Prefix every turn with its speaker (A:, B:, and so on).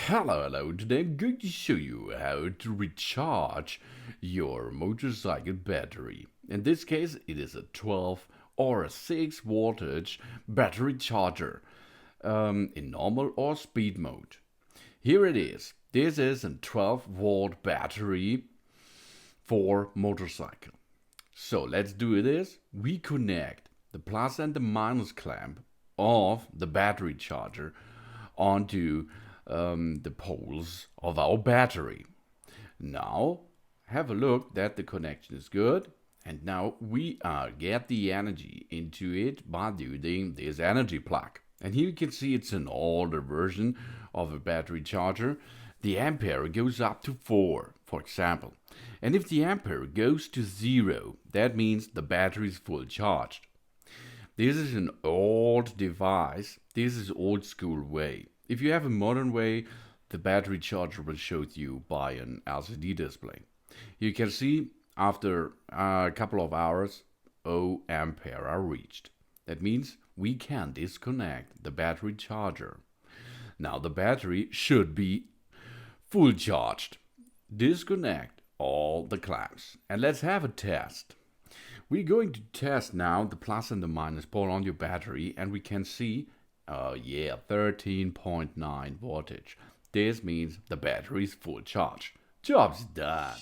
A: Hello, today I'm going to show you how to recharge your motorcycle battery. In this case, it is a 12 or a 6 voltage battery charger in normal or speed mode. Here it is. This is a 12-volt battery for motorcycle. So let's do this. We connect the plus and the minus clamp of the battery charger onto the poles of our battery. Now have a look that the connection is good, and now we get the energy into it by using this energy plug. And here you can see it's an older version of a battery charger. The ampere goes up to 4, for example. And if the ampere goes to 0, that means the battery is full charged. This is an old device. This is old school way. If you have a modern way, the battery charger will show you by an LCD display. You can see after a couple of hours, 0 ampere are reached. That means we can disconnect the battery charger. Now the battery should be full charged. Disconnect all the clamps and let's have a test. We're going to test now the plus and the minus pole on your battery, and we can see 13.9 voltage. This means the battery is full charge. Job's done.